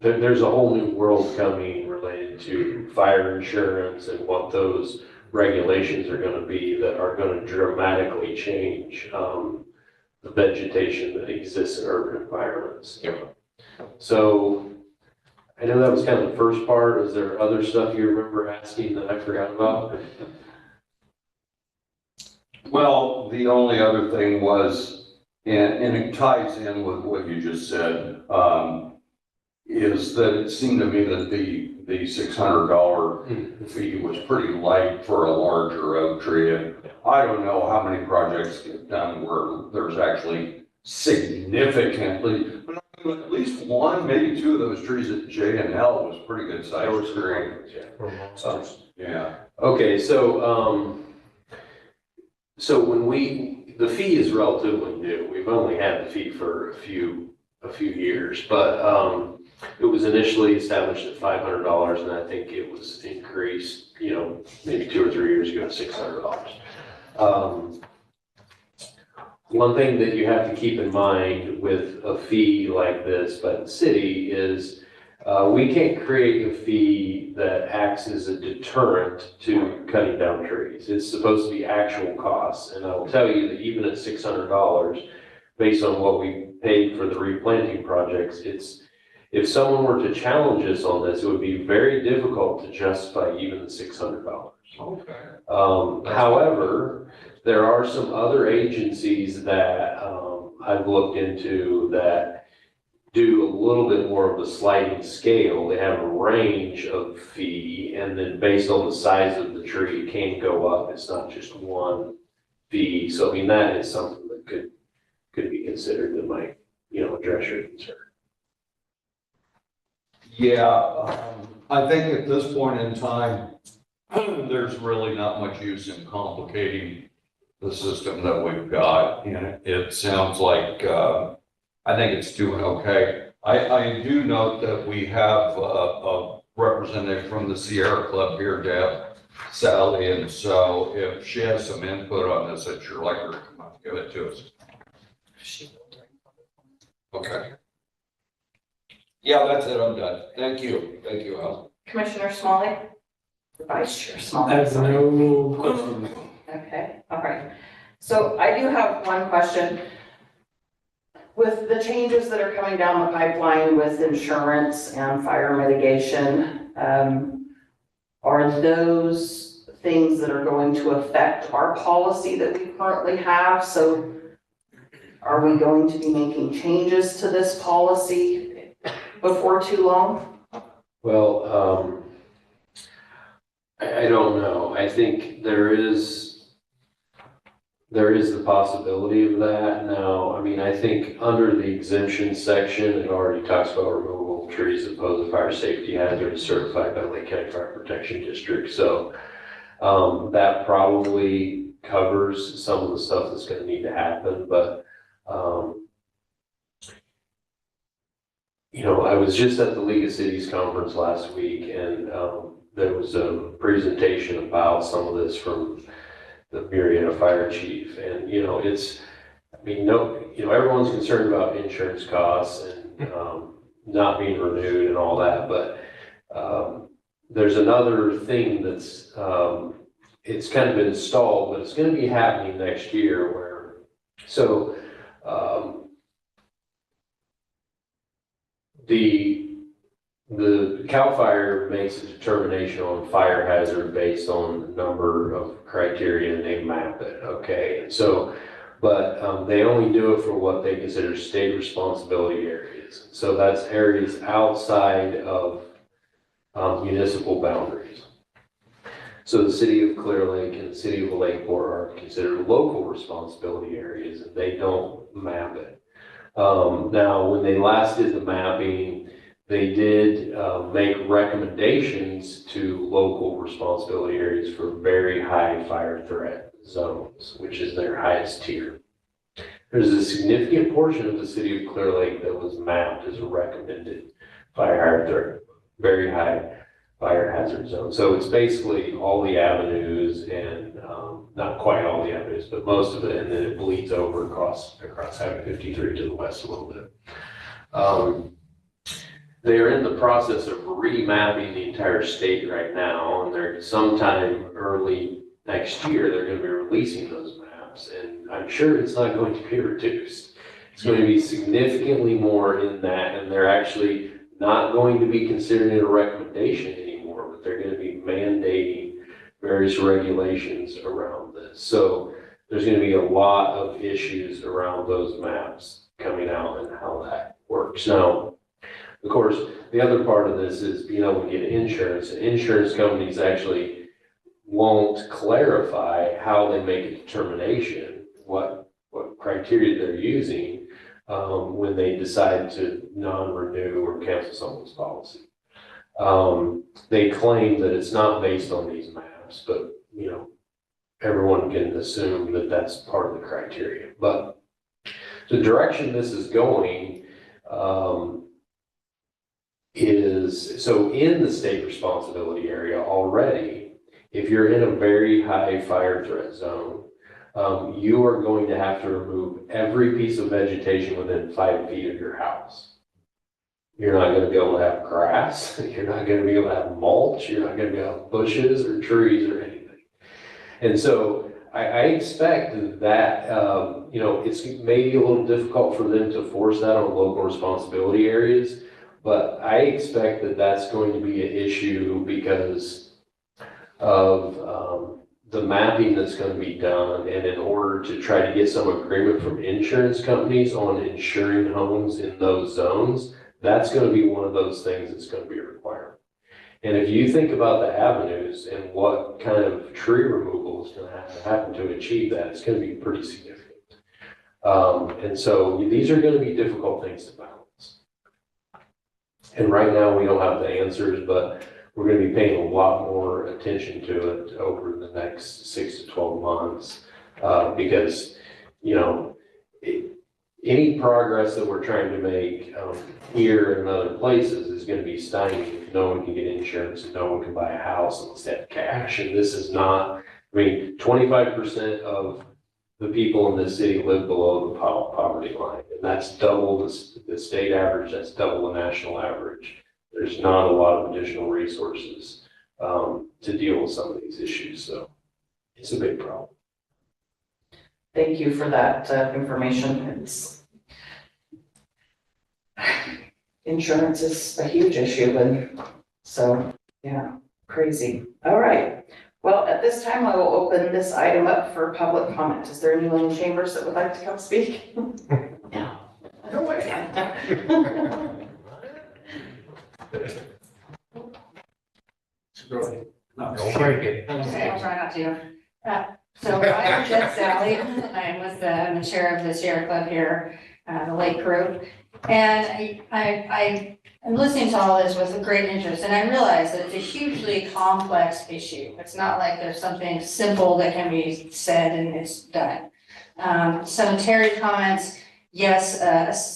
there's a whole new world coming related to fire insurance and what those regulations are going to be that are going to dramatically change the vegetation that exists in urban environments. Yep. So I know that was kind of the first part. Is there other stuff you remember asking that I forgot about? Well, the only other thing was, and it ties in with what you just said, is that it seemed to me that the $600 fee was pretty light for a larger oak tree. And I don't know how many projects get done where there's actually significantly, but at least one, maybe two of those trees at J&L was pretty good size. There was tree. Yeah. Okay, so when the fee is relatively new. We've only had the fee for a few years, but it was initially established at $500, and I think it was increased, you know, maybe 2 or 3 years ago to $600. One thing that you have to keep in mind with a fee like this by the city is we can't create a fee that acts as a deterrent to cutting down trees. It's supposed to be actual costs, and I will tell you that even at $600, based on what we paid for the replanting projects, if someone were to challenge us on this, it would be very difficult to justify even the $600. Okay. However, there are some other agencies that I've looked into that do a little bit more of a sliding scale. They have a range of fee, and then based on the size of the tree, it can go up. It's not just one fee. So I mean, that is something that could be considered that might, you know, address your concern. Yeah, I think at this point in time, there's really not much use in complicating the system that we've got. And it sounds like, I think it's doing okay. I do note that we have a representative from the Sierra Club here, Deb Sally. And so if she has some input on this, I'd sure like her to come up and give it to us. Okay. Yeah, that's it. I'm done. Thank you. Thank you, Al. Commissioner Smalley? Vice Chair Smalley. I have no question. Okay, all right. So I do have one question. With the changes that are coming down the pipeline with insurance and fire mitigation, are those things that are going to affect our policy that we currently have? So are we going to be making changes to this policy before too long? Well, I don't know. I think there is the possibility of that. Now, I mean, I think under the exemption section, it already talks about removal of trees that pose a fire safety hazard certified by Lake County Fire Protection District. So that probably covers some of the stuff that's going to need to happen. But, you know, I was just at the League of Cities conference last week, and there was a presentation about some of this from the Marietta Fire Chief. And, you know, it's, I mean, everyone's concerned about insurance costs and not being renewed and all that, but there's another thing that's, it's kind of been installed, but it's going to be happening next year where, so the CAL FIRE makes a determination on fire hazard based on the number of criteria and they map it, okay? And so, but they only do it for what they consider state responsibility areas. So that's areas outside of municipal boundaries. So the city of Clear Lake and the city of Lakeport are considered local responsibility areas, and they don't map it. Now, when they last did the mapping, they did make recommendations to local responsibility areas for very high fire threat zones, which is their highest tier. There's a significant portion of the city of Clear Lake that was mapped as a recommended fire threat, very high fire hazard zone. So it's basically all the avenues and not quite all the avenues, but most of it, and then it bleeds over across Highway 53 to the west a little bit. They are in the process of remapping the entire state right now, and they're sometime early next year, they're going to be releasing those maps, and I'm sure it's not going to be reduced. It's going to be significantly more in that, and they're actually not going to be considering it a recommendation anymore, but they're going to be mandating various regulations around this. So there's going to be a lot of issues around those maps coming out and how that works. Now, of course, the other part of this is being able to get insurance. And insurance companies actually won't clarify how they make a determination, what criteria they're using when they decide to non-renew or cancel someone's policy. They claim that it's not based on these maps, but you know, everyone can assume that that's part of the criteria. But the direction this is going is, so in the state responsibility area already, if you're in a very high fire threat zone, you are going to have to remove every piece of vegetation within 5 feet of your house. You're not going to be able to have grass. You're not going to be able to have mulch. You're not going to be able to have bushes or trees or anything. And so I expect that, you know, it's maybe a little difficult for them to force that on local responsibility areas, but I expect that that's going to be an issue because of the mapping that's going to be done, and in order to try to get some agreement from insurance companies on insuring homes in those zones, that's going to be one of those things that's going to be a requirement. And if you think about the avenues and what kind of tree removal is going to have to happen to achieve that, it's going to be pretty significant. And so these are going to be difficult things to balance. And right now we don't have the answers, but we're going to be paying a lot more attention to it over the next 6 to 12 months because, you know, any progress that we're trying to make here and other places is going to be stymied if no one can get insurance and no one can buy a house unless they have cash. And this is not, I mean, 25% of the people in this city live below the poverty line. And that's double the state average, that's double the national average. there's not a lot of additional resources to deal with some of these issues, so it's a big problem. Thank you for that information. It's insurance is a huge issue, and so, yeah, crazy. All right. Well, at this time, I will open this item up for public comment. Is there anyone in chambers that would like to come speak? No. No way. Don't break it. Okay, I'll try not to. So I'm Jen Sally. I'm with the chair of the Sierra Club here, the Lake Crew. And I'm listening to all this with great interest, and I realize that it's a hugely complex issue. It's not like there's something simple that can be said and it's done. Some Terry comments, yes,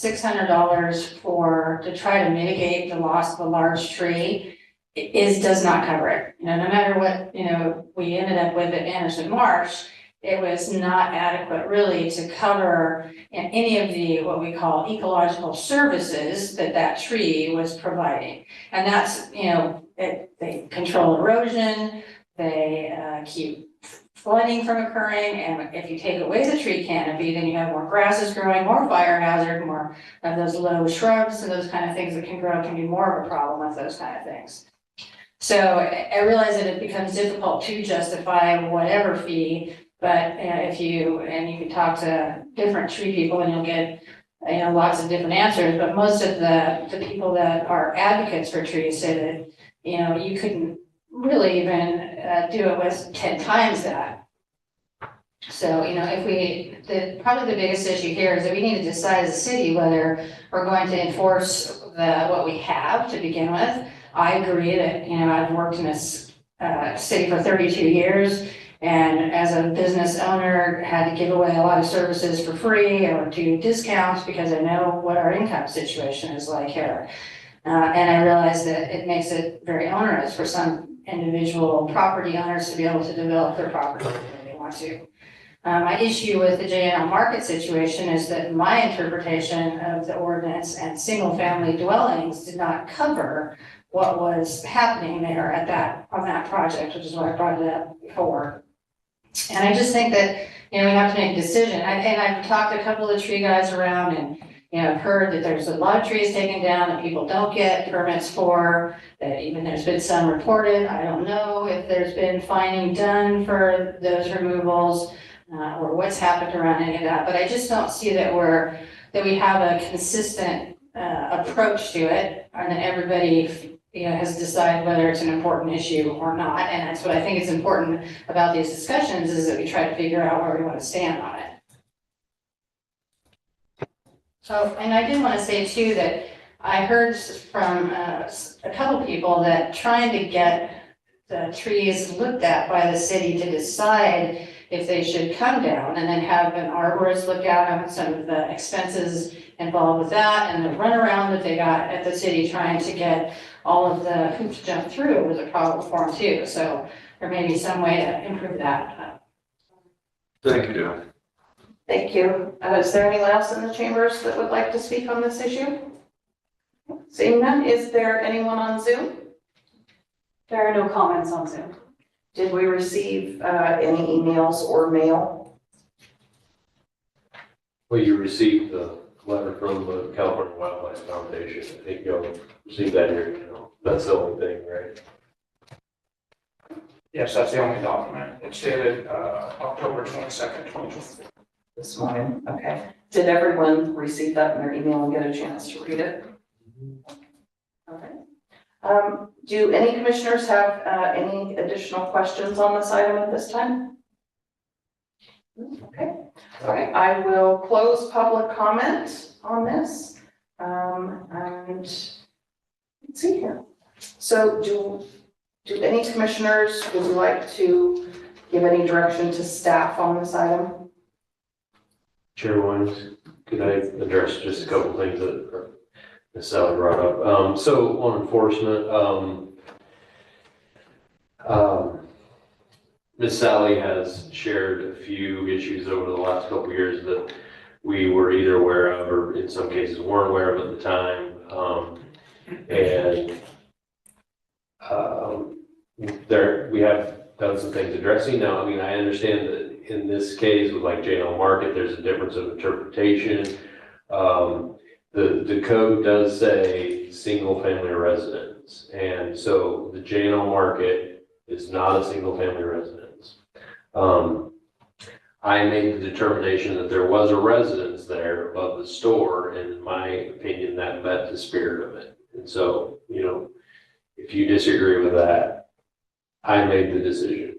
$600 to try to mitigate the loss of a large tree does not cover it. You know, no matter what, you know, we ended up with at Anderson Marsh, it was not adequate really to cover in any of the, what we call ecological services that tree was providing. And that's, you know, they control erosion, they keep flooding from occurring, and if you take away the tree canopy, then you have more grasses growing, more fire hazard, more of those low shrubs and those kind of things that can grow can be more of a problem with those kind of things. So I realize that it becomes difficult to justify whatever fee, but if you can talk to different tree people and you'll get, you know, lots of different answers, but most of the people that are advocates for trees say that, you know, you couldn't really even do it with 10 times that. So, you know, probably the biggest issue here is that we need to decide as a city whether we're going to enforce what we have to begin with. I agree that, you know, I've worked in this city for 32 years, and as a business owner, had to give away a lot of services for free or do discounts because I know what our income situation is like here. And I realize that it makes it very onerous for some individual property owners to be able to develop their property the way they want to. My issue with the JNL market situation is that my interpretation of the ordinance and single-family dwellings did not cover what was happening there on that project, which is why I brought it up before. And I just think that, you know, we have to make a decision. And I've talked to a couple of the tree guys around, and, you know, I've heard that there's a lot of trees taken down that people don't get permits for, that even there's been some reported. I don't know if there's been fining done for those removals, or what's happened around any of that. But I just don't see that we have a consistent approach to it, and that everybody, you know, has decided whether it's an important issue or not. And that's what I think is important about these discussions, is that we try to figure out where we want to stand on it. So, and I did want to say too that I heard from a couple people that trying to get the trees looked at by the city to decide if they should come down, and then have an arborist look at some of the expenses involved with that, and the runaround that they got at the city trying to get all of the hoops jumped through was a problem for them too. So there may be some way to improve that. Thank you. Thank you. Is there anyone else in the chambers that would like to speak on this issue? Seeing none, is there anyone on Zoom? There are no comments on Zoom. Did we receive any emails or mail? Well, you received the letter from the California Wildlife Foundation. I think you'll receive that here, you know, that's the only thing, right? Yes, that's the only document. It's dated October 22nd, 2024. This morning, okay. Did everyone receive that in their email and get a chance to read it? Okay. Do any commissioners have any additional questions on this item at this time? Okay, all right, I will close public comment on this. And let's see here. So do any commissioners, would you like to give any direction to staff on this item? Chair Williams, could I address just a couple things that Ms. Sally brought up? So on enforcement, Ms. Sally has shared a few issues over the last couple of years that we were either aware of or in some cases weren't aware of at the time. And we have done some things addressing now. I mean, I understand that in this case with like J&L Market, there's a difference of interpretation. The code does say single family residence. And so the J&L Market is not a single family residence. I made the determination that there was a residence there above the store, and in my opinion, that met the spirit of it. And so, if you disagree with that, I made the decision.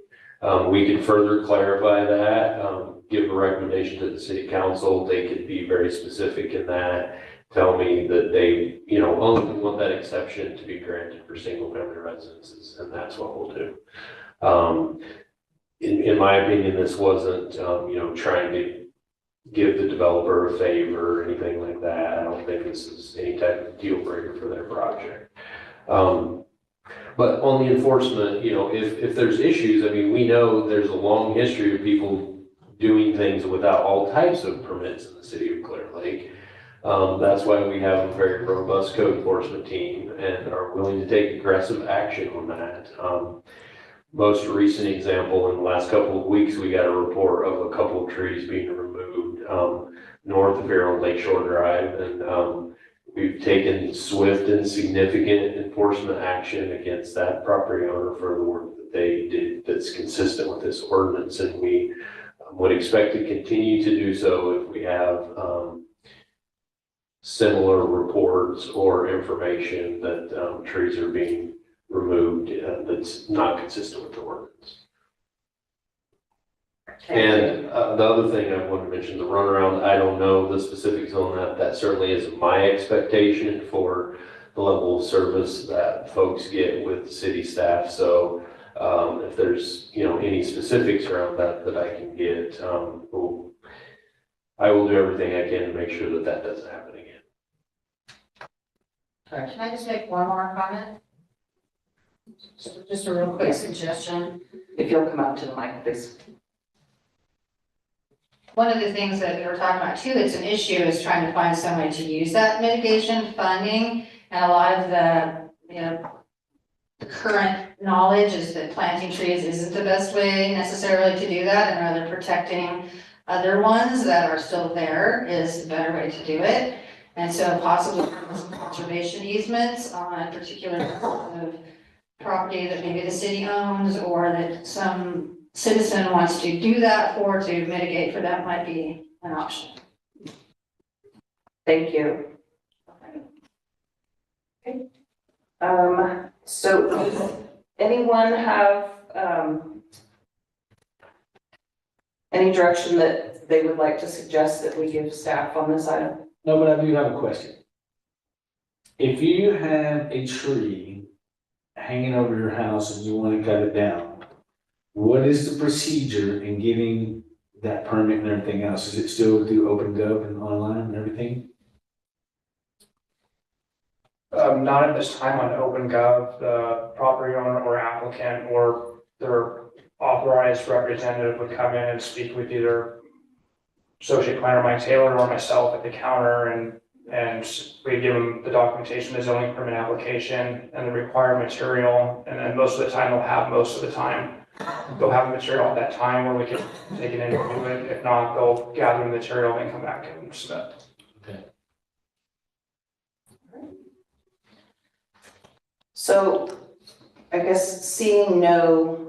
We could further clarify that, give a recommendation to the city council. They could be very specific in that, tell me that they, only want that exception to be granted for single family residences, and that's what we'll do. In my opinion, this wasn't, trying to give the developer a favor or anything like that. I don't think this is any type of deal breaker for their project. But on the enforcement, if there's issues, I mean, we know there's a long history of people doing things without all types of permits in the city of Clear Lake. That's why we have a very robust code enforcement team and are willing to take aggressive action on that. Most recent example, in the last couple of weeks, we got a report of a couple of trees being removed north of here on Lakeshore Drive. And we've taken swift and significant enforcement action against that property owner for the work that they did that's consistent with this ordinance. And we would expect to continue to do so if we have similar reports or information that trees are being removed that's not consistent with the ordinance. And the other thing I want to mention, the runaround, I don't know the specifics on that. That certainly is my expectation for the level of service that folks get with city staff. So if there's, any specifics around that I can get, I will do everything I can to make sure that doesn't happen again. Can I just make one more comment? Just a real quick suggestion. If you'll come out to the mic, please. One of the things that we were talking about too, that's an issue, is trying to find some way to use that mitigation funding. And a lot of the current knowledge is that planting trees isn't the best way necessarily to do that, and rather protecting other ones that are still there is the better way to do it. And so possibly some conservation easements on particular of property that maybe the city owns, or that some citizen wants to do that for, to mitigate for that, might be an option. Thank you. Okay. So does anyone have, any direction that they would like to suggest that we give staff on this item? No, but I do have a question. If you have a tree hanging over your house and you want to cut it down, what is the procedure in getting that permit and everything else? Is it still through OpenGov and online and everything? Not at this time on OpenGov. The property owner or applicant or their authorized representative would come in and speak with either Associate Planner Mike Taylor or myself at the counter, and we give them the documentation, the zoning permit application, and the required material. And then most of the time, they'll have material at that time where we can take it in and do it. If not, they'll gather the material and come back and submit. Okay. So I guess seeing no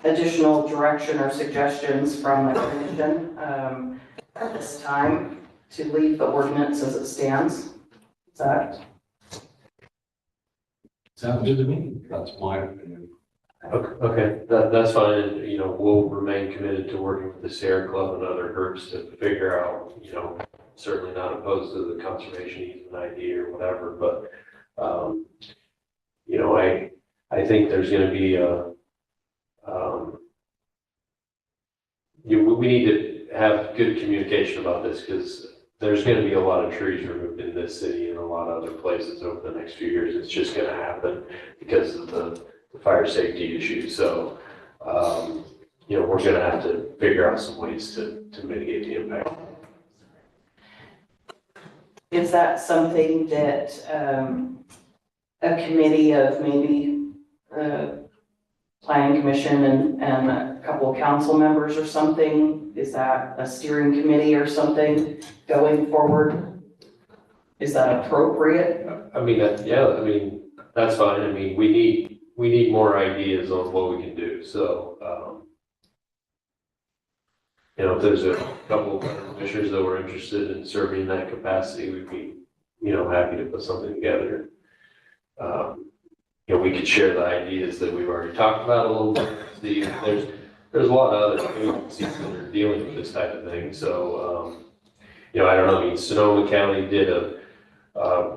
additional direction or suggestions from the commission at this time, to leave the ordinance as it stands. Is that? Sounds good to me. That's my opinion. Okay, that's fine. And, we'll remain committed to working with the Sierra Club and other groups to figure out, certainly not opposed to the conservation easement idea or whatever, but, I think there's going to be we need to have good communication about this, because there's going to be a lot of trees removed in this city and a lot of other places over the next few years. It's just going to happen because of the fire safety issues. So, we're going to have to figure out some ways to mitigate the impact. is that something that, a committee of maybe, planning commission and a couple of council members or something, is that a steering committee or something going forward? Is that appropriate? I mean, yeah, I mean, that's fine. I mean, we need more ideas on what we can do, so, you know, if there's a couple of commissioners that were interested in serving in that capacity, we'd be, you know, happy to put something together. You know, we could share the ideas that we've already talked about a little bit. There's a lot of other agencies that are dealing with this type of thing, so, you know, I don't know, I mean, Sonoma County did a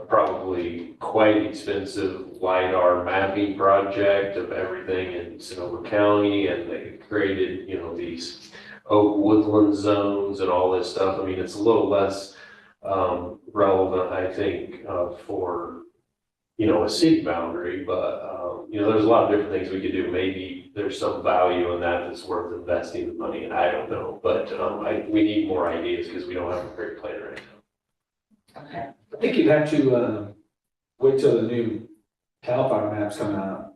probably quite expensive LiDAR mapping project of everything in Sonoma County, and they created, you know, these oak woodland zones and all this stuff. I mean, it's a little less relevant, I think, for, you know, a city boundary, but, you know, there's a lot of different things we could do. Maybe there's some value in that that's worth investing the money in, I don't know, but we need more ideas because we don't have a great plan right now. Okay. I think you'd have to, wait till the new CAL FIRE maps come out.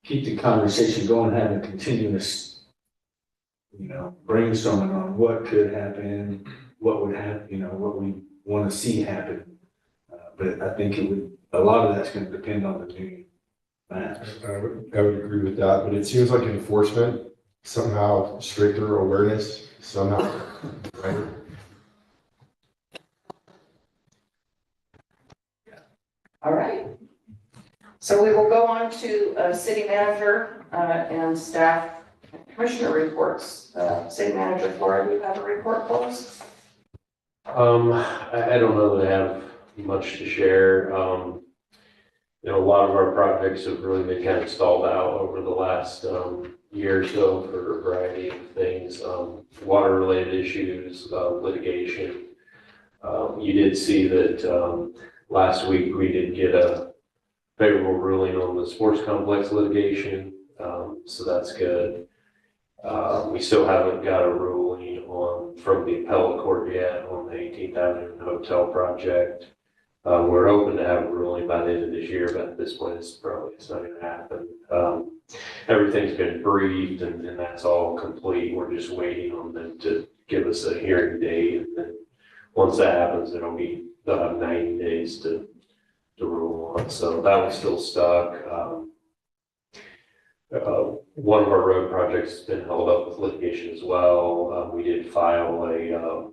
Keep the conversation going, have a continuous, you know, brainstorming on what could happen, what would happen, you know, what we want to see happen. But I think a lot of that's going to depend on the new maps. I would agree with that, but it seems like enforcement, somehow stricter awareness, somehow, right? All right. So we will go on to city manager and staff commissioner reports. City manager Flora, do you have a report for us? I don't know that I have much to share. You know, a lot of our projects have really been kind of stalled out over the last year or so for a variety of things, water related issues, litigation. You did see that last week we did get a favorable ruling on the sports complex litigation, so that's good. We still haven't got a ruling from the appellate court yet on the 18th Avenue Hotel project. We're hoping to have a ruling by the end of this year, but at this point it's not going to happen. Everything's been briefed and that's all complete. We're just waiting on them to give us a hearing date, and then once that happens, they'll have 90 days to rule on. So that one's still stuck. One of our road projects has been held up with litigation as well. We did file a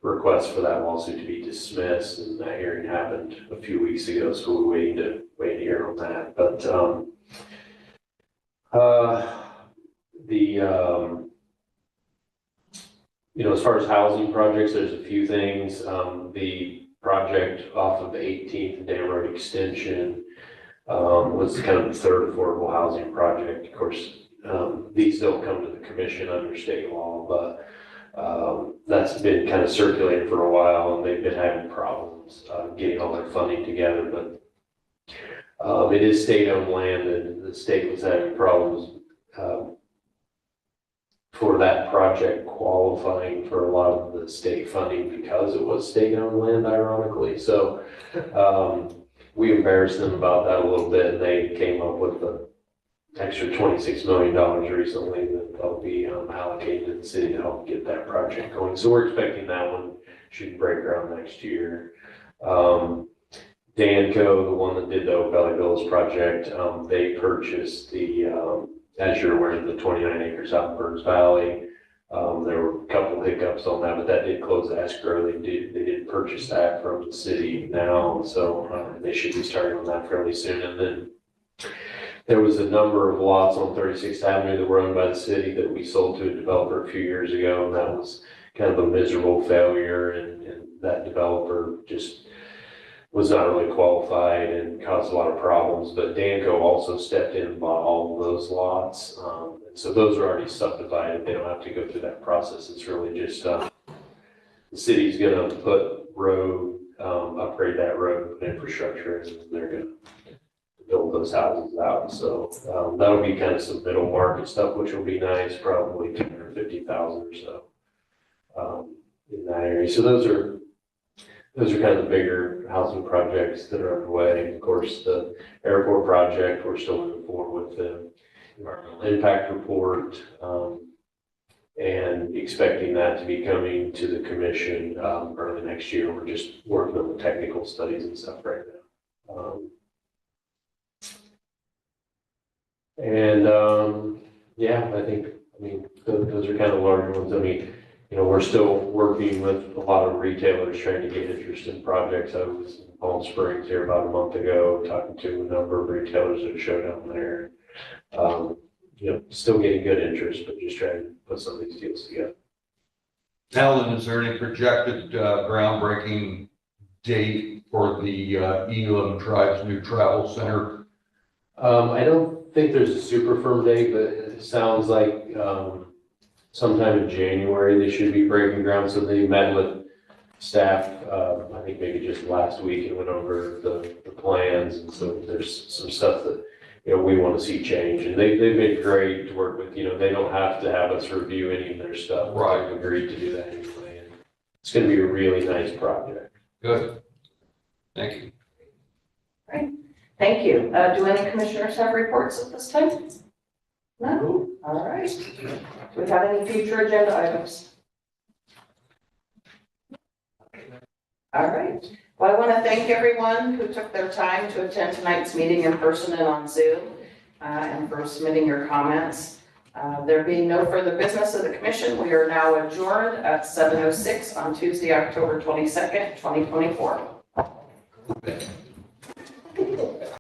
request for that lawsuit to be dismissed, and that hearing happened a few weeks ago, so we're waiting to hear on that. But you know, as far as housing projects, there's a few things. The project off of 18th Dam Road Extension was kind of the third affordable housing project. Of course, these don't come to the commission under state law, but that's been kind of circulating for a while, and they've been having problems getting all their funding together. But it is state-owned land, and the state was having problems for that project qualifying for a lot of the state funding because it was state-owned land, ironically. So we embarrassed them about that a little bit, and they came up with an extra $26 million recently that they'll be allocated to the city to help get that project going. So we're expecting that one should break ground next year. Danco, the one that did the Oak Valley Villas project, they purchased the, as you're aware, the 29 acres out in Burns Valley. There were a couple of hiccups on that, but that did close escrow. They did purchase that from the city now, so they should be starting on that fairly soon. And then there was a number of lots on 36th Avenue that were owned by the city that we sold to a developer a few years ago, and that was kind of a miserable failure, and that developer just was not really qualified and caused a lot of problems. But Danco also stepped in and bought all of those lots. And so those are already subdivided. They don't have to go through that process. It's really just the city's gonna put road, upgrade that road, put infrastructure, and they're gonna build those houses out. So that'll be kind of some middle market stuff, which will be nice, probably 250,000 or so in that area. So those are those are kind of the bigger housing projects that are underway. Of course, the airport project, we're still moving forward with the environmental impact report, and expecting that to be coming to the commission, early next year. We're just working on the technical studies and stuff right now. Yeah, I mean, those are kind of larger ones. I mean, you know, we're still working with a lot of retailers trying to get interest in projects. I was in Palm Springs here about a month ago, talking to a number of retailers that showed down there. You know, still getting good interest, but just trying to put some of these deals together. Alan, is there any projected groundbreaking date for the Elam Tribes New Travel Center? I don't think there's a super firm date, but it sounds like sometime in January they should be breaking ground. So they met with staff, I think maybe just last week, and went over the plans. And so there's some stuff that, you know, we want to see change. And they've been great to work with. You know, they don't have to have us review any of their stuff. Right. They've agreed to do that anyway. And it's going to be a really nice project. Good. Thank you. Thank you. Do any commissioners have reports at this time? No? All right. Do we have any future agenda items? All right. Well, I want to thank everyone who took their time to attend tonight's meeting in person and on Zoom, and for submitting your comments. There being no further business of the commission, we are now adjourned at 7:06 on Tuesday, October 22nd, 2024.